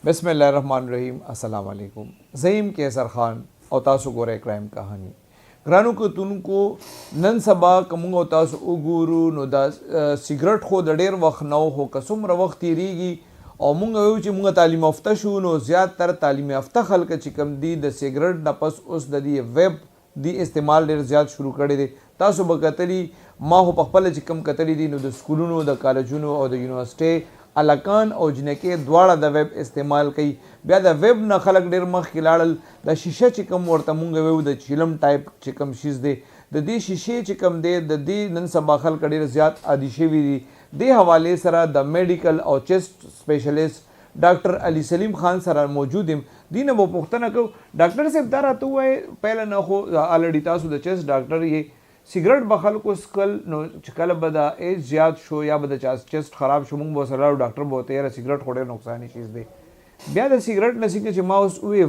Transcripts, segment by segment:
بسم الله الرحمن الرحیم. السلام علیکم. زیم قیصر خان او تاسو ګورئ کرائم کہانی. ګرانو کتونکو نن سبا کوم او تاسو وګورو نو دا سیګریټ خو د ډیر وخت نو هو کڅومره وخت تیریږي او مونږ ویو چې مونږ تعلیم یافته شو نو زیات تر تعلیم یافته خلک چې کم دي د سیګریټ نه پس اوس د دې ویب دی استعمال ډیر زیات شروع کړی دی. تاسو به کتلی ما هو په خپل چې کم کتلی دي نو د سکولونو د کالجونو او د یونیورسيټي الکان او جنکې دواړه د ویب استعمال کوي. بیا د ویب نه خلک ډیر مخکې لاړل. د شیشه چې کم ورته مونږ ویو د چیلم ټایپ چې کم شیز دی د دې شیشې چې کم دی د دې نن سبا خلک ډیر زیات عادي شوي دي. دې حوالې سره د میډیکل او چیسټ سپیشلیست ډاکټر علي سلیم خان سره موجود یم. دې نه به پوښتنه کوو ډاکټر صاحب دا راته ووایئ پهله نه خو الریډي تاسو د چیسټ ډاکټر یې سیګریټ به خلکو څکل نو چې کله به د ایج زیات شو یا به د چا چیسټ خراب شو موږ به ورسره لاړو ډاکټر به ورته یاره سیګریټ خو ډېر نقصاني شیز دی. بیا د سیګریټ نه څنګه چې ما اوس وویې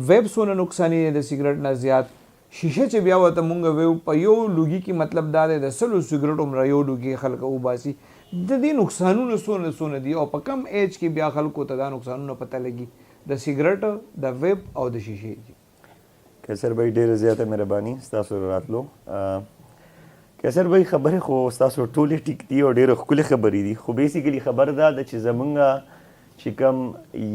ویب څونه نقصاني دی د سیګریټ نه زیات. شیشه چې بیا ورته مونږ ویو په یو لوګي کې مطلب دا دی د سلو سیګریټ عمره یو لوګي خلک وباسي. د دې نقصانونه څونه دي او په کم ایج کې بیا خلکو ته دا نقصانونه پته لګي د سیګریټ د ویب او د شیشې. قیصر بھائی ډېره زیاته مهرباني ستاسو راتلو. قیصر بھائی خبرې خو ستاسو ټولې ټیک دي او ډېرې ښکلې خبرې دي خو بیسیکلي خبره دا ده چې زمونږ چې کوم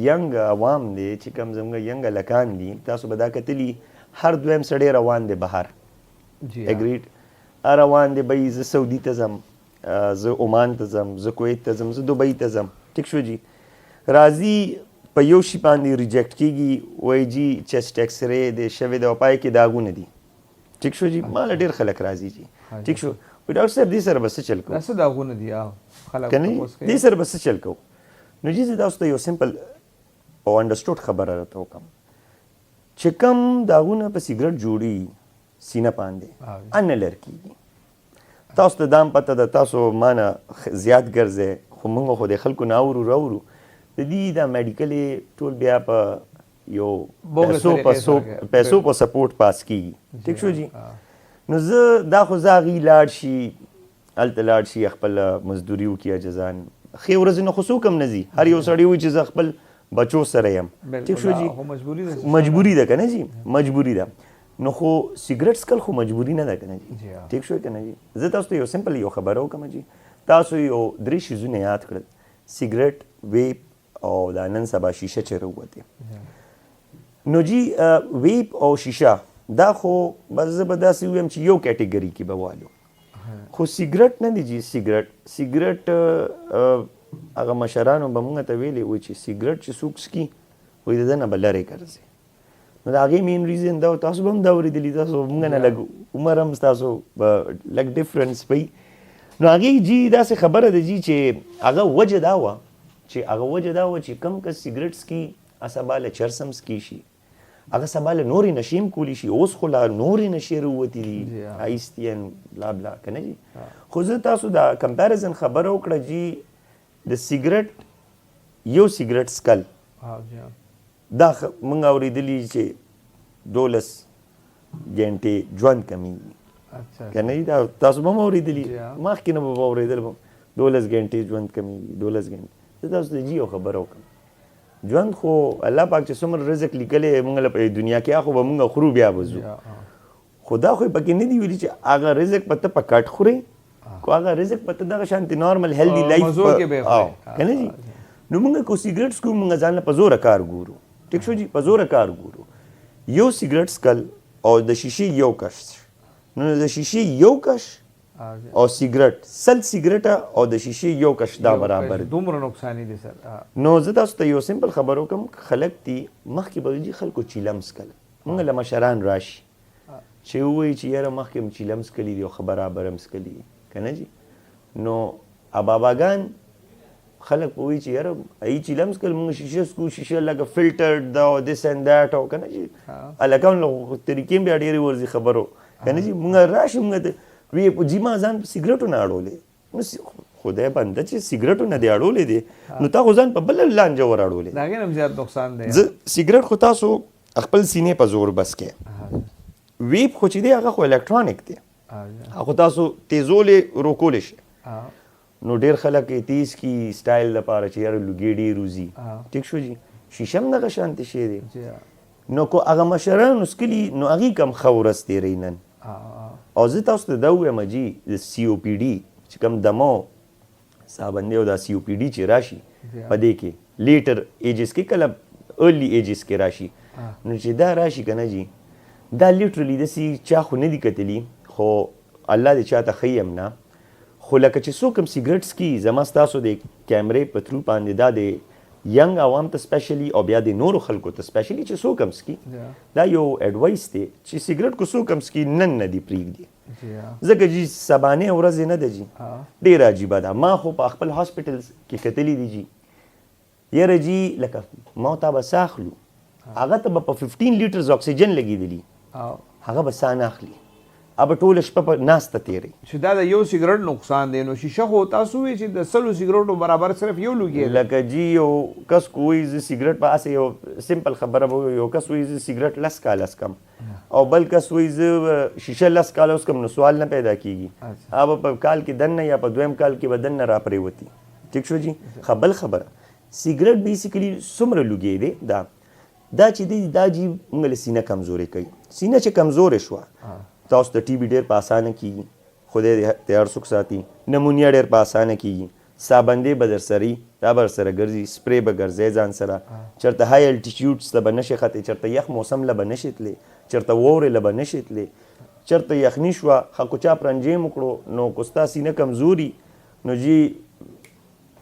ینګ عوام دی چې کوم زمونږ ینګ هلکان دي تاسو به دا کتلي هر دویم سړی روان دی بهر. اګریډ روان دی بھائی زه سعودي ته ځم زه عمان ته ځم زه کویت ته ځم زه دوبۍ ته ځم ټیک شو جي راځي په یو شي باندې ریجیکټ کېږي وایي جي چیسټ ایکس رې دی شوی دی او پای کې داغونه دي ټیک شو جي ماله ډېر خلک راځي جي ټیک شو ډاکټر صاحب دې سره به څه چل کوو څه داغونه دي که نه دې سره به څه چل کوو نو جي زه تاسو ته یو سمپل او انډرسټوډ خبره راته وکړم چې کوم داغونه په سیګریټ جوړي سینه باندې ان لر کېږي. تاسو ته دام پته ده تاسو مانه زیات ګرځئ خو موږ خو د خلکو نه اورو راورو د دې دا میډیکلې ټول بیا په یو پیسو په سپورټ پاس کېږي ټیک شو جي. نو زه دا خو زه هغې لاړ شي هلته لاړ شي خپل مزدوري وکړي جزان ښې ورځې نه خو څوک هم نه ځي هر یو سړی وایي چې زه خپل بچو سره یم ټیک شو جي مجبوري ده که نه جي مجبوري ده. نو خو سیګریټ څکل خو مجبوري نه ده که نه جي ټیک شو که نه جي. زه تاسو ته یو سمپل یو خبره وکړم جي تاسو یو 3 شیزونه یاد کړل سیګریټ ویپ او دا نن سبا شیشه چې راووتې نو جي ویپ او شیشه دا خو بس زه به داسې ووایم چې یو کیټګري کې به والو خو سیګریټ نه دی جي سیګریټ هغه مشرانو به مونږ ته ویلي وایي چې سیګریټ چې څوک څکي وایي د ده نه به لرې ګرځي. نو د هغې مین ریزن دا تاسو به هم دا اورېدلي تاسو مونږ نه لږ عمر هم ستاسو به لږ ډفرنس وي. نو هغې جي داسې خبره ده جي چې هغه وجه دا وه چې کم کس سیګریټ څکي سبا له چرس هم څکي شي هغه سبا له نورې نشې هم کولی شي اوس خو لا نورې نشې راووتې دي ایستي ان بلا بلا که نه جي. خو زه تاسو دا کمپیریزن خبره وکړه جي د سیګریټ یو سیګریټ څکل دا موږ اورېدلي چې 12 ګنټې ژوند کمیږي که نه دا تاسو به هم اورېدلي مخکې نه به اورېدل 12 ګنټې ژوند کمیږي 12 ګنټې. زه تاسو ته جي یو خبره وکړم ژوند خو الله پاک چې څومره رزق لیکلی موږ له په دنیا کې خو به موږ خورو بیا به ځو خو دا خو یې پکې نه دي ویلي چې هغه رزق به ته په کټ خورې خو هغه رزق به ته دغه شانتې نارمل هیلدي لایف که نه جي. نو موږ که سیګریټ څکو موږ ځان له په زوره کار ګورو ټیک شو جي په زوره کار ګورو. یو سیګریټ څکل او د شیشې یو کش نو د شیشې یو کش او سیګریټ 100 سیګریټه او د شیشې یو کش دا برابر دومره نقصاني دي سر. نو زه تاسو ته یو سمپل خبر وکړم خلک دي مخکې به جي خلکو چیلم څکل موږ له مشران راشي چې ووایي چې یاره مخکې م چیلم څکلي دي او ښه برابر هم څکلي دي که نه جي. نو باباګان خلک به وایي چې یاره ای چیلم څکل موږ شیشه څکو شیشه لکه فلټرډ ده او دس اینډ دیټ او که نه جي هلکان له طریقې بیا ډېرې ورځي خبرو که نه جي. موږ راشو موږ ته وی په جي ما ځان په سیګریټو نه اړولې نو خدای بنده چې سیګریټو نه دې اړولې دي نو تا خو ځان په بله لانجه ور اړولې د هغې نه هم زیات نقصان دی. زه سیګریټ خو تاسو خپل سینې په زور بس کې ویپ خو چې دی هغه خو الکترونیک دی خو تاسو تیزولې روکولی شي. نو ډېر خلک یې تیز کی سټایل لپاره چې یاره لوګي ډېر وځي. ټیک شو جي. شیشه هم دغه شانتې شی دی. نو کو هغه مشرانو څکلي نو هغې کم ښه ورځ تېروي نن. او زه تاسو ته دا ووایم جي د سی او پي ډي چې کوم دمو سابندې او دا سی او پي ډي چې راشي په دې کې لیټر ایجز کې کله ارلی ایجز کې راشي نو چې دا راشي که نه جي دا لیټرلی داسې چا خو نه دي کتلي خو الله دې چاته ښیي هم نه. خو لکه چې څوک هم سیګرټ څکي زما ستاسو د کیمرې په تھرو باندې دا د ینګ عوام ته سپیشلی او بیا د نورو خلکو ته سپیشلی چې څوک هم څکي دا یو ایډوایس دی چې سیګرټ کو څوک هم څکي نن نه دي پرېږدي ځکه جي سبانې ورځې نه ده جي ډېره عجیبه ده. ما خو په خپل هاسپټل کې کتلي دي جي یاره جي لکه ما تا به ساه اخلو هغه ته به په 15 لیټرز اکسیجن لګېدلي هغه به ساه نه اخلي اب ټوله شپه په ناسته تېري. چې دا د یو سیګرټ نقصان دی نو شیشه خو تاسو وایي چې د 100 سیګرټو برابر صرف یو لوګي دی. لکه جي یو کس کو وایي زه سیګرټ په هسې یو سمپل خبره به یو کس وایي زه سیګرټ 10 کاله څکم او بل کس وایي زه شیشه 10 کاله څکم نو سوال نه پیدا کېږي. اب په کال کې دننه یا په دویم کال کې به دننه را پرېوتي. ټیک شو جي. بل خبره سیګرټ بیسیکلی څومره لوګي دی دا چې دی دا جي موږ له سینه کمزورې کوي. سینه چې کمزورې شوه تاسو ته ټي بي ډېر په اسانه کېږي خدای دې تیار څوک ساتي. نمونیا ډېر په اسانه کېږي. سابندې به در سره وي دا به در سره ګرځي. سپری به ګرځئ ځان سره. چېرته های الټیچیوډس ته به نشئ ختلی. چېرته یخ موسم له به نشئ تللی. چېرته واورې له به نشئ تللی. چېرته یخني شوه ښه کو چا پرنجیم وکړو نو کو ستا سینه کمزوري نو جي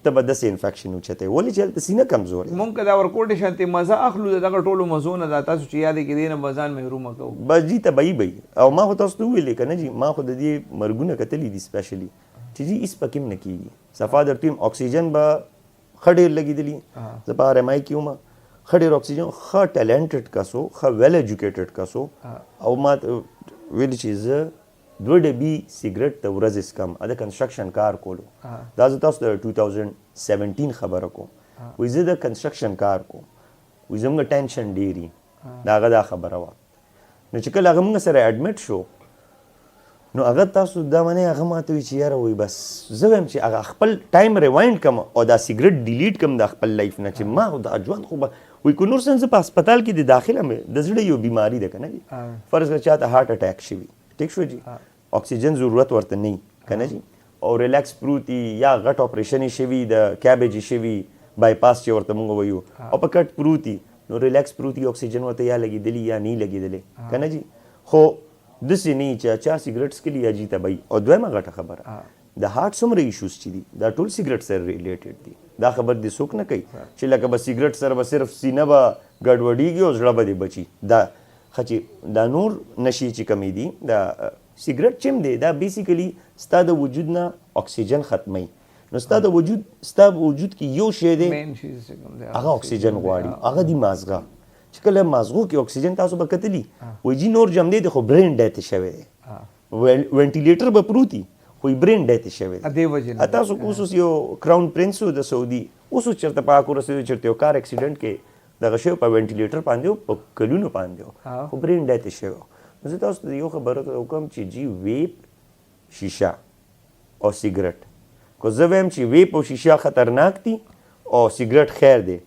ته به داسې انفیکشن اوچتی ولې چې هلته سینه کمزورې مونږ که دا ورکوټې شانتې مزه اخلو د دغه ټولو مزو نه دا تاسو چې یادې کې دې نه به ځان محرومه کوو. بس جي طبعي به وي. او ما خو تاسو ته وویلې که نه جي ما خو د دې مرګونه کتلي دي سپیشلي چې جي هېڅ پکې هم نه کېږي. صفا درته وایم اکسیجن به ښه ډېر لګېدلي. زه په RMI کې وم ښه ډېر اکسیجن ښه ټیلنټډ کس و ښه ویل ایجوکیټډ کس و او ما ویلي چې زه 2 ډبي سیګرټ ته ورځې څکم د کنسټرکشن کار کولو. دا زه تاسو ته 2017 خبره کوم. وایي زه د کنسټرکشن کار کوم وایي زموږ ټینشن ډېري د هغه دا خبره وه. نو چې کله هغه موږ سره اډمټ شو نو هغه تاسو دا منئ هغه ماته وایي چې یاره وایي بس زه وایم چې هغه خپل ټایم ریوایند کړم او دا سیګرټ ډیلیټ کړم د خپل لایف نه چې ما دا ژوند خو به وایي که نور څه زه په هسپتال کې د داخله مې د زړه یو بیماري ده که نه جي فرض کړه چاته هارټ اټیک شوي ټیک شو جي اکسیجن ضرورت ورته نه وي که نه جي او ریلیکس پروت یا غټ اپریشن یې شوي د کیبج یې شوي بایپاس چې ورته موږ وایو او په کټ پروت نو ریلیکس پروت اکسیجن ورته یا لګېدلی یا نه لګېدلی که نه جي خو داسې نه چې چا سیګرټ څکلي یا جي تبعي. او دویمه غټه خبره د هارټ څومره ایشوز چې دي دا ټول سیګرټ سره ریلیټډ دي. دا خبر دې څوک نه کوي چې لکه به سیګرټ سره به صرف سینه به ګډوډېږي او زړه به دې بچي. دا ښه چې دا نور نشي چې کمې دي دا سیګرټ چې هم دی دا بیسیکلی ستا د وجود نه اکسیجن ختموي. نو ستا د وجود کې یو شی دی هغه اکسیجن غواړي هغه دی مازغه. چې کله مازغو کې اکسیجن تاسو به کتلي وایي جي نور جم دی خو برین ډیت شوی دی. وینټیلیټر به پروت وي خو برین ډیت شوی دی. تاسو اوس یو کراون پرنس و د سعودي اوس چېرته په اکو رسېدو چېرته یو کار اکسیډنټ کې دغه شی په وینټیلیټر باندې و په کلونو باندې و خو برین ډیت شوی و. زه تاسو ته یو خبره ته وکړم چې جي ویپ شیشه او سیګرټ کو زه وایم چې ویپ او شیشه خطرناک دي او سیګرټ خیر دی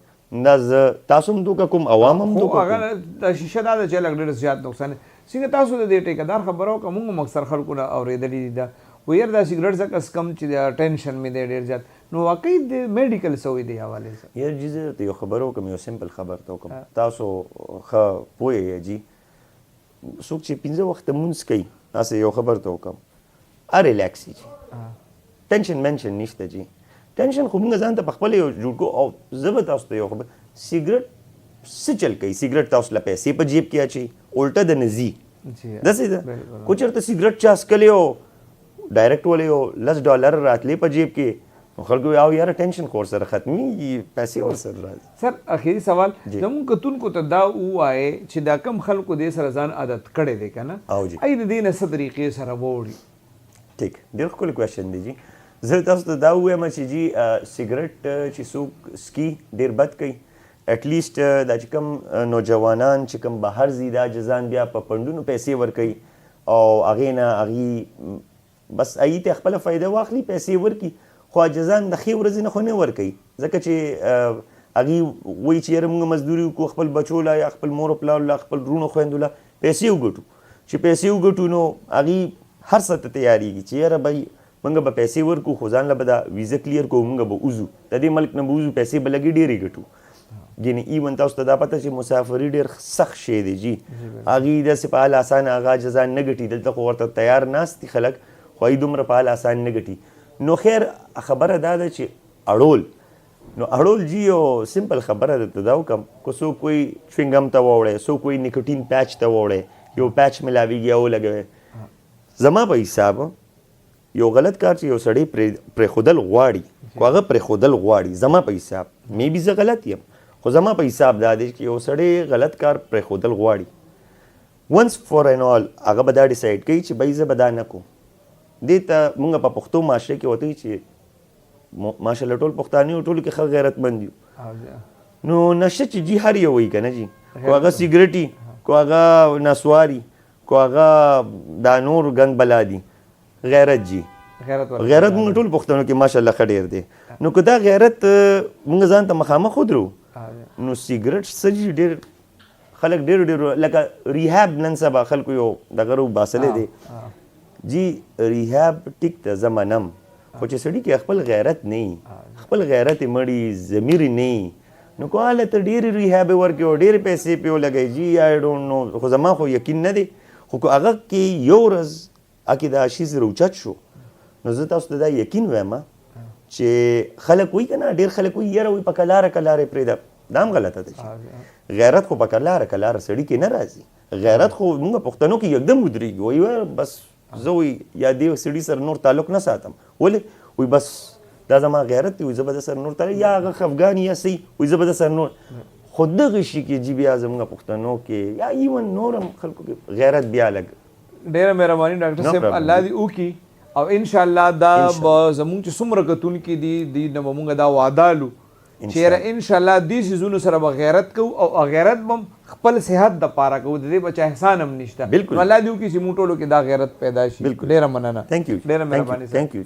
نه زه تاسو هم دوکه کوم عوام هم دوکه کوم. هغه د شیشه دا ده چې لږ ډېر زیات نقصان څنګه تاسو د دې ټیکهدار خبره وکړه موږ هم اکثر خلکو نه اورېدلي دي دا وایي یار دا سیګرټ ځکه څکم چې د ټینشن مې دی ډېر زیات نو واقعي د میډیکل څه وایي دې حوالې سره. یار جي زه ته یو خبره وکړم یو سمپل خبر ته وکړم تاسو ښه پوه یې جي څوک چې 15 وخته مونځ کوي داسې یو خبر ته وکړم ریلیکس جي ټینشن منشن نشته جي. ټینشن خو موږ ځان ته په خپله یو جوړ کړو او زه به تاسو ته یو خبر سیګرټ څه چل کوي سیګرټ تاسو له پیسې په جیب کې اچوي الټه د نه ځي داسې ده. خو چېرته سیګرټ چا څکلی او ډایرکټ ولی یو $10 راتلی په جیب کې خلکو او یاره ټینشن خو ورسره ختمېږي پیسې ورسره راځي. سر اخري سوال زموږ کتونکو ته دا ووایې چې دا کم خلکو دې سره ځان عادت کړی دی که نه ای د دې نه څه طریقې سره ووړي. ټیک ډېر ښکلی کوېشن دی جي. زه تاسو ته دا ووایم چې جي سیګرټ چې څوک سکي ډېر بد کوي اټلیسټ دا چې کوم نوجوانان چې کوم بهر ځي دا جزان بیا په پنډونو پیسې ورکوي او هغې نه هغې بس هغې ته خپله فایده واخلي پیسې ورکړي خو جزان د ښې ورځې نه خو نه ورکوي ځکه چې هغې وایي چې یاره موږ مزدوري وکړو خپل بچو له یا خپل مور پلار له خپل وروڼو خویندو له پیسې وګټو چې پیسې وګټو نو هغې هر څه ته تیارېږي چې یاره بھائی موږ به پیسې ورکړو خو ځان له به دا ویزه کلیر کوو موږ به وځو د دې ملک نه به وځو پیسې به لګي ډېرې ګټو ګینې ایون تاسو ته دا پته چې مسافري ډېر سخت شی دی جي هغې داسې په حال اسانه هغه جزا نه ګټي دلته خو ورته تیار ناست دي خلک خو هغوی دومره په حال اسان نه ګټي نو خیر خبره دا ده چې اړول نو اړول جي یو سمپل خبره درته دا وکړم که څوک وایي چوینګم ته واوړی څوک وایي نیکوټین پیچ ته واوړی یو پیچ میلاویږي او ولګوی زما په حساب یو غلط کار چې یو سړی پرېښودل غواړي خو هغه پرېښودل غواړي زما په حساب میبي زه غلط یم خو زما په حساب دا دی چې یو سړی غلط کار پرېښودل غواړي ونس فور این آل هغه به دا ډیسایډ کوي چې بھائی زه به دا نه کوم دې ته موږ په پښتو معاشره کې ورته وایي چې ماشاءالله ټول پښتانه یو ټولو کې ښه غیرتمند یو نو نشه چې جي هر یو وایي که نه جي کو هغه سګرټي کو هغه نسواري کو هغه دا نور ګند بلا دي غیرت جي غیرت موږ ټول پښتنو کې ماشاءالله ښه ډېر دی نو که دا غیرت موږ ځان ته مخامخ ودرو نو سګرټ څه جي ډېر خلک ډېر لکه ریهاب نن سبا خلکو یو دغه روباسلی دی جي ریهاب ټیک ته زه منم خو چې سړي کې خپل غیرت نه وي خپل غیرت یې مړي ضمیر نه وي نو که هله ته ډېرې ریهابې ورکړې او ډېرې پیسې پې ولګوي جي آی ډونټ نو خو زما خو یقین نه دی خو که هغه کې یو ورځ هکې دا شیز روچت شو نو زه تاسو ته دا یقین وایم چې خلک وایي که نه ډېر خلک وایي یاره وایي په کلاره کلاره یې پرېږده دا هم غلطه ده چې غیرت خو په کلاره کلاره سړي کې نه راځي غیرت خو موږ پښتنو کې یکدم ودرېږي وایي بس زه وایي یا دې سړي سره نور تعلق نه ساتم ولې وایي بس دا زما غیرت دی وایي زه به د سره نور تعلق یا هغه خفګان یا څه وایي زه به د سره نور خو دغه شي کې جي بیا زموږ پښتنو کې یا ایون نور هم خلکو کې غیرت بیا لږ ډېره مهرباني ډاکټر صاحب الله دې وکړي او انشاءالله دا به زموږ چې څومره کتونکي دي دې نه به مونږ دا وعده لو چې یاره انشاءالله دې څیزونو سره به غیرت کوو او غیرت به خپل صحت دپاره کوو د دې به چا احسان هم نشته نو الله دې وکړي چې موږ ټولو کې دا غیرت پیدا شي ډېره مننه ثانک یو ډېره مهرباني ثانک یو